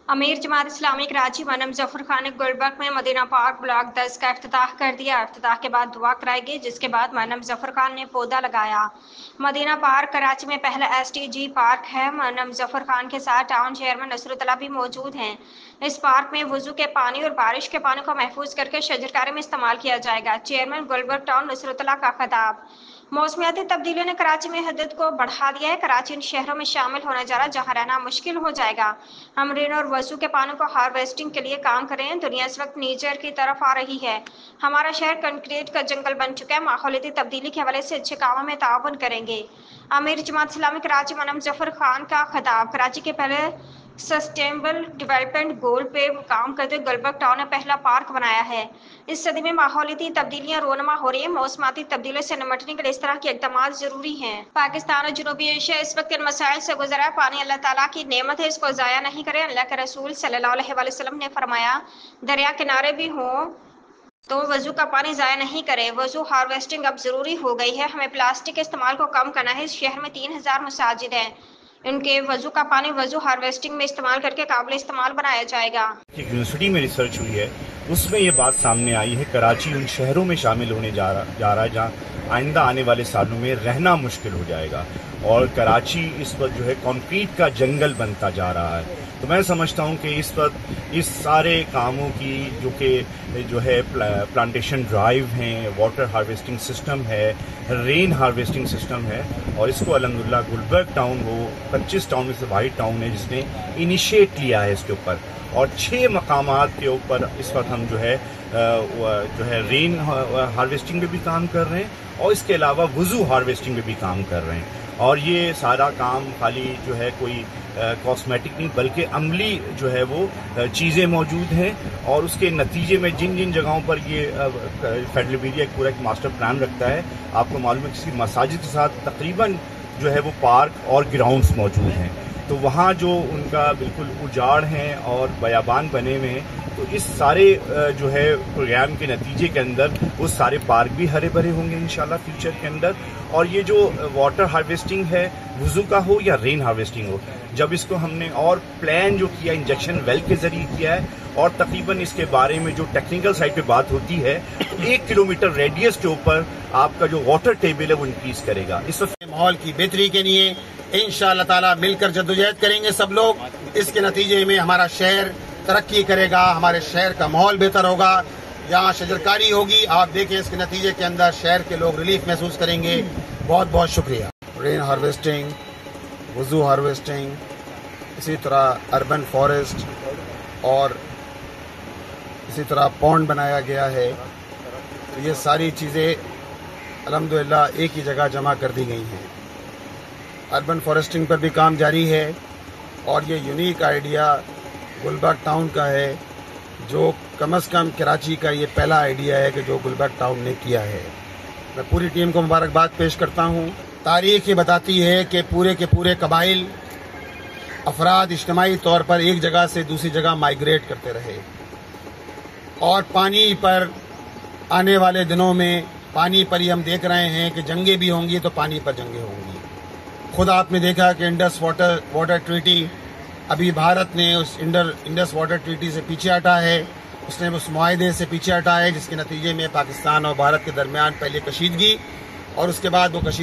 अमीर जमात इस्लामी कराची मौलाना जफर खान ने गुलबर्ग में मदीना पार्क ब्लॉक 10 का इफ्तिताह कर दिया। इफ्तिताह के बाद दुआ कराई गई, जिसके बाद मौलाना जफर खान ने पौधा लगाया। मदीना पार्क कराची में पहला STG पार्क है। मौलाना जफर खान के साथ टाउन चेयरमैन नसरुतल्लाह भी मौजूद हैं। इस पार्क में वजू के पानी और बारिश के पानी को महफूज करके शजरकारी में इस्तेमाल किया जाएगा। चेयरमैन गुलबर्ग टाउन नसरुतल्लाह का खिताब। मौसमियाती तब्दीलियों ने कराची में हदत को बढ़ा दिया है। कराची उन शहरों में शामिल होने जा रहा है जहाँ रहना मुश्किल हो जाएगा। हम ऋण और वजू के पानी को हार्वेस्टिंग के लिए काम करें। दुनिया इस वक्त नीचर की तरफ आ रही है। हमारा शहर कंक्रीट का जंगल बन चुका है। माहौलियाती तब्दीली के हवाले से अच्छे कामों में ताउन करेंगे। अमीर जमात इस्लामी कराची मौलाना जफर खान का खिताब। कराची के पहले सस्टेनेबल डेवलपमेंट गोल पे काम करते गुलबर्ग टाउन ने पहला पार्क बनाया है। इस सदी में माहौलियाती तब्दीलियां रोनमा हो रही है। मौसमाती तब्दीलियों से निपटने के लिए इस तरह के इक़दाम जरूरी हैं। पाकिस्तान और जनूबी एशिया इस वक्त इन मसाइल से गुजरा है। पानी अल्लाह ताला की नेमत है, इसको ज़ाया नहीं करें। अल्लाह के रसूल सल्लल्लाहु अलैहि वसल्लम ने फरमाया, दरिया किनारे भी हों तो वजू का पानी ज़ाया नहीं करें। वजू हार्वेस्टिंग अब ज़रूरी हो गई है। हमें प्लास्टिक के इस्तेमाल को कम करना है। इस शहर में 3000 मसाजिद हैं। इनके वजू का पानी वजू हार्वेस्टिंग में इस्तेमाल करके काबिल इस्तेमाल बनाया जाएगा। यूनिवर्सिटी में रिसर्च हुई है, उसमें ये बात सामने आई है, कराची उन शहरों में शामिल होने जा रहा है जहाँ आइंदा आने वाले सालों में रहना मुश्किल हो जाएगा। और कराची इस वक्त जो है कंक्रीट का जंगल बनता जा रहा है। तो मैं समझता हूँ कि इस वक्त इस सारे कामों की जो है प्लांटेशन ड्राइव हैं, वाटर हार्वेस्टिंग सिस्टम है, रेन हार्वेस्टिंग सिस्टम है, और इसको अल्हम्दुलिल्लाह गुलबर्ग टाउन वो 25 टाउन में से वाहिद टाउन है जिसने इनिशिएट लिया है इसके ऊपर। और 6 मकामात के ऊपर इस वक्त हम जो है रेन हार्वेस्टिंग में भी काम कर रहे हैं और इसके अलावा वुज़ू हार्वेस्टिंग में भी काम कर रहे हैं। और ये सारा काम खाली जो है कोई कॉस्मेटिक नहीं बल्कि अमली जो है वो चीज़ें मौजूद हैं। और उसके नतीजे में जिन जिन जगहों पर ये फेडरल एरिया एक पूरा एक मास्टर प्लान रखता है, आपको मालूम है किसी मसाजिद के साथ तकरीबन जो है वो पार्क और ग्राउंड्स मौजूद हैं, तो वहाँ जो उनका बिल्कुल उजाड़ हैं और बयाबान बने हुए हैं, तो इस सारे जो है प्रोग्राम के नतीजे के अंदर वो सारे पार्क भी हरे भरे होंगे इंशाल्लाह फ्यूचर के अंदर। और ये जो वाटर हार्वेस्टिंग है, वुज़ू का हो या रेन हार्वेस्टिंग हो, जब इसको हमने और प्लान जो किया इंजेक्शन वेल के जरिए किया है, और तकरीबन इसके बारे में जो टेक्निकल साइड पे बात होती है, 1 किलोमीटर रेडियस के ऊपर आपका जो वाटर टेबल है वो इंक्रीज करेगा। इस वक्त माहौल की बेहतरी के लिए इंशाअल्लाह ताला मिलकर जद्दोजहद करेंगे सब लोग। इसके नतीजे में हमारा शहर तरक्की करेगा, हमारे शहर का माहौल बेहतर होगा, यहाँ शजरकारी होगी। आप देखें इसके नतीजे के अंदर शहर के लोग रिलीफ महसूस करेंगे। बहुत बहुत शुक्रिया। रेन हार्वेस्टिंग, वुज़ू हार्वेस्टिंग, इसी तरह अर्बन फॉरेस्ट और इसी तरह पॉन्ड बनाया गया है। तो ये सारी चीज़ें अल्हम्दुलिल्लाह एक ही जगह जमा कर दी गई हैं। अर्बन फॉरेस्टिंग पर भी काम जारी है और ये यूनिक आइडिया गुलबर्ग टाउन का है, जो कम से कम कराची का ये पहला आइडिया है कि जो गुलबर्ग टाउन ने किया है। मैं पूरी टीम को मुबारकबाद पेश करता हूँ। तारीख ये बताती है कि पूरे के पूरे कबाइल अफराद इज्तिमाई तौर पर एक जगह से दूसरी जगह माइग्रेट करते रहे, और पानी पर आने वाले दिनों में पानी पर ही हम देख रहे हैं कि जंगें भी होंगी तो पानी पर जंगें होंगी। खुद आपने देखा कि इंडस वाटर ट्रीटी, अभी भारत ने उस इंडस वाटर ट्रीटी से पीछे हटा है, उसने उस मुआहदे से पीछे हटा है, जिसके नतीजे में पाकिस्तान और भारत के दरमियान पहले कशीदगी और उसके बाद वो